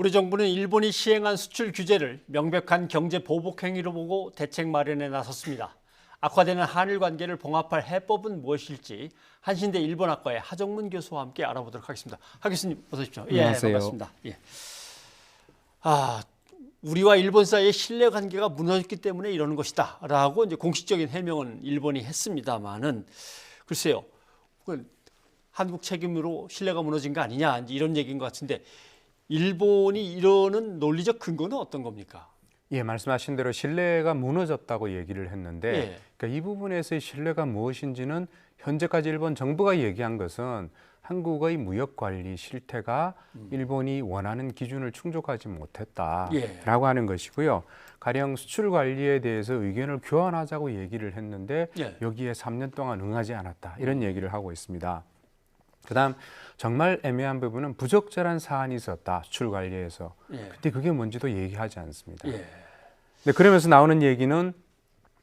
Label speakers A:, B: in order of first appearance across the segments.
A: 우리 정부는 일본이 시행한 수출 규제를 명백한 경제 보복 행위로 보고 대책 마련에 나섰습니다. 악화되는 한일 관계를 봉합할 해법은 무엇일지 한신대 일본학과의 하정문 교수와 함께 알아보도록 하겠습니다. 하 교수님 어서 오십시오.
B: 안녕하세요.
A: 반갑습니다. 우리와 일본 사이의 신뢰 관계가 무너졌기 때문에 이러는 것이다라고 이제 공식적인 해명은 일본이 했습니다만은 글쎄요, 한국 책임으로 신뢰가 무너진 거 아니냐 이런 얘기인 것 같은데 일본이 이러는 논리적 근거는 어떤 겁니까?
B: 예, 말씀하신 대로 신뢰가 무너졌다고 얘기를 했는데 그러니까 이 부분에서의 신뢰가 무엇인지는 현재까지 일본 정부가 얘기한 것은 한국의 무역 관리 실태가 일본이 원하는 기준을 충족하지 못했다라고 하는 것이고요. 가령 수출 관리에 대해서 의견을 교환하자고 얘기를 했는데 여기에 3년 동안 응하지 않았다. 이런 얘기를 하고 있습니다. 그다음 정말 애매한 부분은 부적절한 사안이 있었다. 수출 관리에서. 근데 그게 뭔지도 얘기하지 않습니다. 근데 그러면서 나오는 얘기는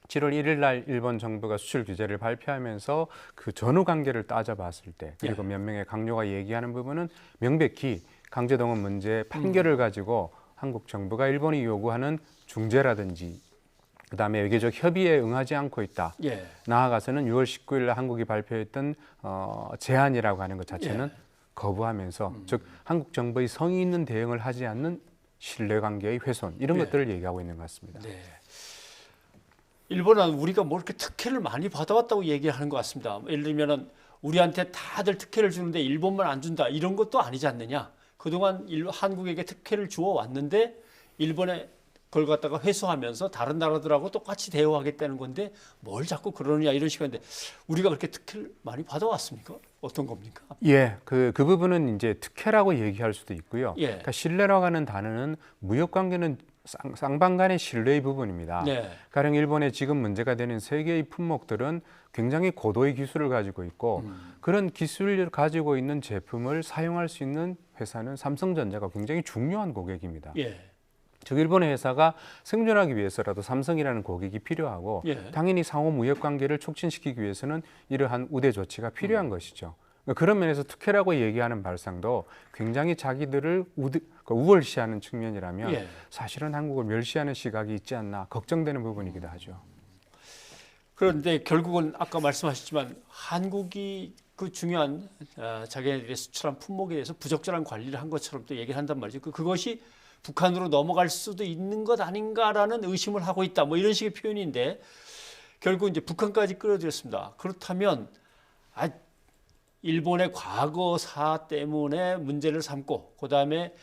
B: 7월 1일 날 일본 정부가 수출 규제를 발표하면서 그 전후 관계를 따져봤을 때 그리고 몇 명의 강요가 얘기하는 부분은 명백히 강제동원 문제 판결을 가지고 한국 정부가 일본이 요구하는 중재라든지 그다음에 외교적 협의에 응하지 않고 있다. 나아가서는 6월 19일 날 한국이 발표했던 제안이라고 하는 것 자체는 거부하면서 즉 한국 정부의 성의 있는 대응을 하지 않는 신뢰관계의 훼손 이런 것들을 얘기하고 있는 것 같습니다.
A: 일본은 우리가 뭐 이렇게 특혜를 많이 받아왔다고 얘기하는 것 같습니다. 예를 들면은 우리한테 다들 특혜를 주는데 일본만 안 준다 이런 것도 아니지 않느냐. 그동안 한국에게 특혜를 주어 왔는데 일본에 그걸 갖다가 회수하면서 다른 나라들하고 똑같이 대우하겠다는 건데 뭘 자꾸 그러느냐 이런 식인데 우리가 그렇게 특혜를 많이 받아왔습니까? 어떤 겁니까?
B: 그 부분은 이제 특혜라고 얘기할 수도 있고요. 그러니까 신뢰라고 하는 단어는 무역 관계는 쌍방간의 신뢰의 부분입니다. 가령 일본의 지금 문제가 되는 세 개의 품목들은 굉장히 고도의 기술을 가지고 있고 그런 기술을 가지고 있는 제품을 사용할 수 있는 회사는 삼성전자가 굉장히 중요한 고객입니다. 즉 일본의 회사가 생존하기 위해서라도 삼성이라는 고객이 필요하고 당연히 상호 무역 관계를 촉진시키기 위해서는 이러한 우대 조치가 필요한 것이죠. 그런 면에서 특혜라고 얘기하는 발상도 굉장히 자기들을 우월시하는 측면이라면 사실은 한국을 멸시하는 시각이 있지 않나 걱정되는 부분이기도 하죠.
A: 그런데 결국은 아까 말씀하셨지만 한국이 그 중요한 자기네들의 수출한 품목에 대해서 부적절한 관리를 한 것처럼 또 얘기를 한단 말이죠. 그것이 북한으로 넘어갈 수도 있는 것 아닌가라는 의심을 하고 있다. 뭐 이런 식의 표현인데 결국 이제 북한까지 끌어들였습니다. 그렇다면 일본의 과거사 때문에 문제를 삼고 그다음에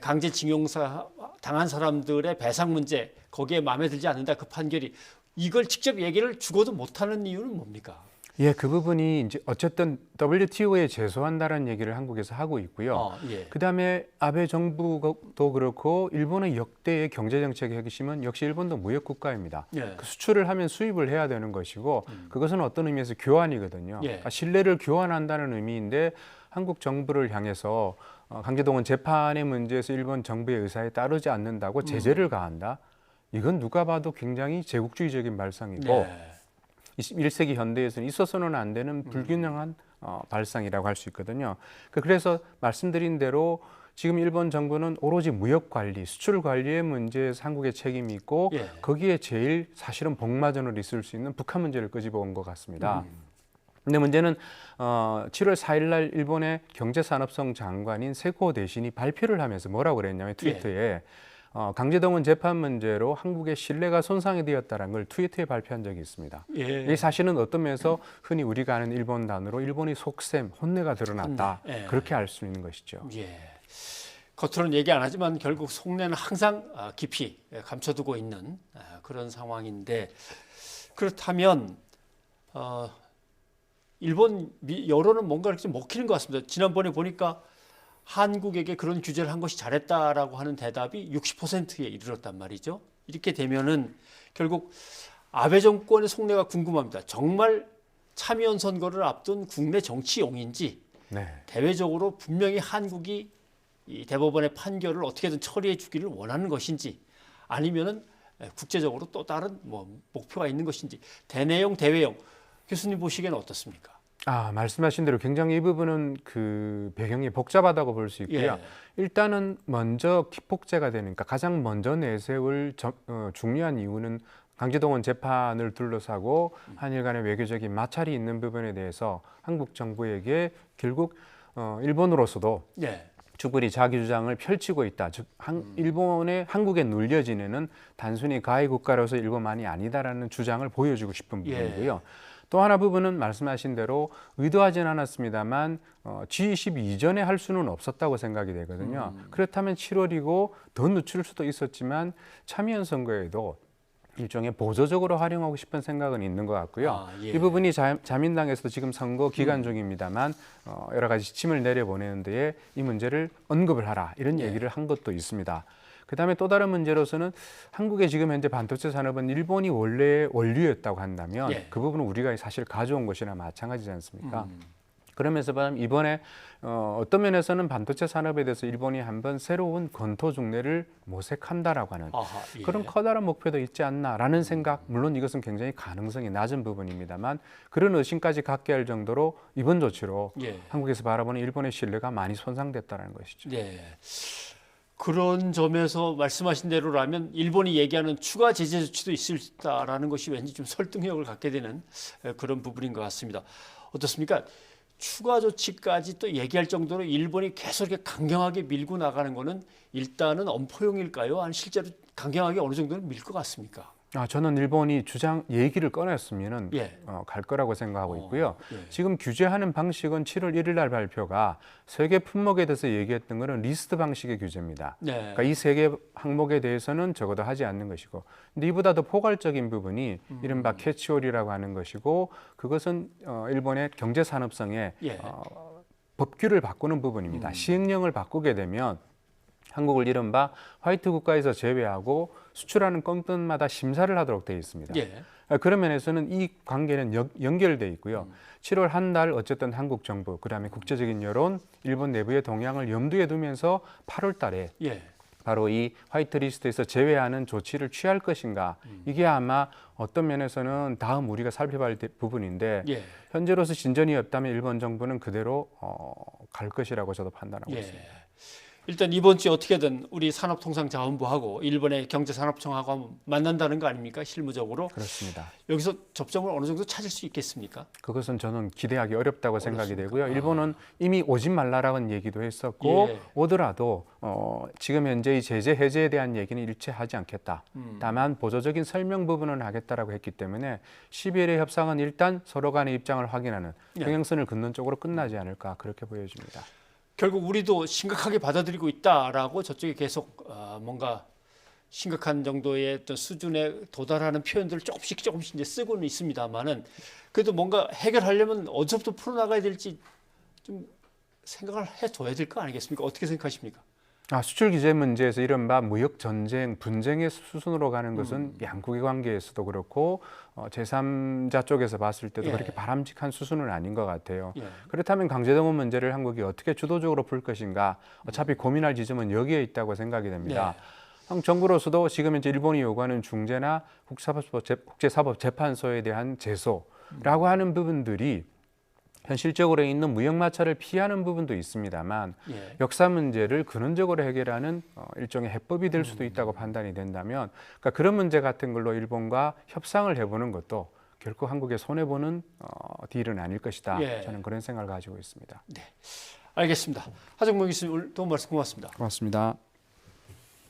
A: 강제징용사 당한 사람들의 배상 문제 거기에 마음에 들지 않는다 그 판결이 이걸 직접 얘기를 죽어도 못하는 이유는 뭡니까?
B: 그 부분이 이제 어쨌든 WTO에 제소한다는 얘기를 한국에서 하고 있고요. 그다음에 아베 정부도 그렇고 일본의 역대의 경제 정책의 핵심은 역시 일본도 무역 국가입니다. 그 수출을 하면 수입을 해야 되는 것이고 그것은 어떤 의미에서 교환이거든요. 그러니까 신뢰를 교환한다는 의미인데 한국 정부를 향해서 강제동원 재판의 문제에서 일본 정부의 의사에 따르지 않는다고 제재를 가한다. 이건 누가 봐도 굉장히 제국주의적인 발상이고 21세기 현대에서는 있어서는 안 되는 불균형한 발상이라고 할 수 있거든요. 그래서 말씀드린 대로 지금 일본 정부는 오로지 무역 관리, 수출 관리의 문제에서 한국의 책임이 있고 거기에 제일 사실은 복마전으로 있을 수 있는 북한 문제를 끄집어 온 것 같습니다. 근데 문제는 7월 4일 날 일본의 경제산업성 장관인 세코 대신이 발표를 하면서 뭐라고 그랬냐면 트위터에 강제동원 재판 문제로 한국의 신뢰가 손상이 되었다는 걸 트위터에 발표한 적이 있습니다. 이 사실은 어떤 면에서 흔히 우리가 아는 일본 단어로 일본의 속셈, 혼내가 드러났다. 그렇게 알 수 있는 것이죠.
A: 겉으로는 얘기 안 하지만 결국 속내는 항상 깊이 감춰두고 있는 그런 상황인데 그렇다면 일본 여론은 뭔가 이렇게 먹히는 것 같습니다. 지난번에 보니까 한국에게 그런 규제를 한 것이 잘했다라고 하는 대답이 60%에 이르렀단 말이죠. 이렇게 되면은 결국 아베 정권의 속내가 궁금합니다. 정말 참여연 선거를 앞둔 국내 정치용인지 대외적으로 분명히 한국이 이 대법원의 판결을 어떻게든 처리해 주기를 원하는 것인지 아니면은 국제적으로 또 다른 뭐 목표가 있는 것인지 대내용 대외용 교수님 보시기에는 어떻습니까?
B: 말씀하신 대로 굉장히 이 부분은 그 배경이 복잡하다고 볼 수 있고요.
A: 예.
B: 일단은 먼저 기폭제가 되니까 가장 먼저 내세울 중요한 이유는 강제동원 재판을 둘러싸고 한일 간의 외교적인 마찰이 있는 부분에 대해서 한국 정부에게 결국 일본으로서도
A: 예.
B: 충분히 자기 주장을 펼치고 있다. 즉 일본의 한국에 눌려 지내는 단순히 가해 국가로서 일본만이 아니다라는 주장을 보여주고 싶은 부분이고요. 또 하나 부분은 말씀하신 대로 의도하진 않았습니다만 G20 이전에 할 수는 없었다고 생각이 되거든요. 그렇다면 7월이고 더 늦출 수도 있었지만 참여연 선거에도 일종의 보조적으로 활용하고 싶은 생각은 있는 것 같고요. 이 부분이 자민당에서도 지금 선거 기간 중입니다만 여러 가지 지침을 내려보내는 데에 이 문제를 언급을 하라 이런 얘기를 한 것도 있습니다. 그다음에 또 다른 문제로서는 한국의 지금 현재 반도체 산업은 일본이 원래 원류였다고 한다면 그 부분은 우리가 사실 가져온 것이나 마찬가지지 않습니까? 그러면서 이번에 어떤 면에서는 반도체 산업에 대해서 일본이 한번 새로운 건토 중례를 모색한다라고 하는 그런 커다란 목표도 있지 않나라는 생각, 물론 이것은 굉장히 가능성이 낮은 부분입니다만 그런 의심까지 갖게 할 정도로 이번 조치로 한국에서 바라보는 일본의 신뢰가 많이 손상됐다는 것이죠.
A: 그런 점에서 말씀하신 대로라면 일본이 얘기하는 추가 제재 조치도 있을 거라는 것이 왠지 좀 설득력을 갖게 되는 그런 부분인 것 같습니다. 어떻습니까? 추가 조치까지 또 얘기할 정도로 일본이 계속 이렇게 강경하게 밀고 나가는 거는 일단은 엄포용일까요? 아니 실제로 강경하게 어느 정도는 밀 것 같습니까?
B: 저는 일본이 얘기를 꺼냈으면은 갈 거라고 생각하고 있고요. 지금 규제하는 방식은 7월 1일 날 발표가 세 개 품목에 대해서 얘기했던 거는 리스트 방식의 규제입니다. 그러니까 이 세 개 항목에 대해서는 적어도 하지 않는 것이고, 근데 이보다 더 포괄적인 부분이 이른바 캐치홀이라고 하는 것이고, 그것은 일본의 경제 산업성의 법규를 바꾸는 부분입니다. 시행령을 바꾸게 되면 한국을 이른바 화이트 국가에서 제외하고 수출하는 건건마다 심사를 하도록 되어 있습니다. 그런 면에서는 이 관계는 연결돼 있고요. 7월 한 달 어쨌든 한국 정부, 그다음에 국제적인 여론, 일본 내부의 동향을 염두에 두면서 8월 달에 바로 이 화이트 리스트에서 제외하는 조치를 취할 것인가. 이게 아마 어떤 면에서는 다음 우리가 살펴봐야 할 부분인데 현재로서 진전이 없다면 일본 정부는 그대로 갈 것이라고 저도 판단하고 있습니다.
A: 일단 이번 주에 어떻게든 우리 산업통상자원부하고 일본의 경제산업청하고 만난다는 거 아닙니까? 실무적으로.
B: 그렇습니다.
A: 여기서 접점을 어느 정도 찾을 수 있겠습니까?
B: 그것은 저는 기대하기 어렵다고 생각이 되고요. 일본은 이미 오지 말라라는 얘기도 했었고 오더라도 지금 현재 이 제재 해제에 대한 얘기는 일체하지 않겠다. 다만 보조적인 설명 부분은 하겠다라고 했기 때문에 12일의 협상은 일단 서로 간의 입장을 확인하는 평행선을 긋는 쪽으로 끝나지 않을까 그렇게 보여집니다.
A: 결국 우리도 심각하게 받아들이고 있다라고 저쪽에 계속 뭔가 심각한 정도의 어떤 수준에 도달하는 표현들을 조금씩 이제 쓰고는 있습니다만은 그래도 뭔가 해결하려면 어디서부터 풀어나가야 될지 좀 생각을 해둬야 될 거 아니겠습니까? 어떻게 생각하십니까?
B: 수출 규제 문제에서 이른바 무역 전쟁, 분쟁의 수순으로 가는 것은 양국의 관계에서도 그렇고 제3자 쪽에서 봤을 때도 그렇게 바람직한 수순은 아닌 것 같아요. 그렇다면 강제동원 문제를 한국이 어떻게 주도적으로 풀 것인가? 어차피 고민할 지점은 여기에 있다고 생각이 됩니다. 정부로서도 지금 현재 일본이 요구하는 중재나 국제사법재판소에 대한 제소라고 하는 부분들이 현실적으로 있는 무역 마찰을 피하는 부분도 있습니다만 역사 문제를 근원적으로 해결하는 일종의 해법이 될 수도 있다고 판단이 된다면 그러니까 그런 문제 같은 걸로 일본과 협상을 해보는 것도 결코 한국에 손해보는 딜은 아닐 것이다. 저는 그런 생각을 가지고 있습니다.
A: 알겠습니다. 하정무 교수님 오늘 도움 말씀 고맙습니다.
B: 고맙습니다.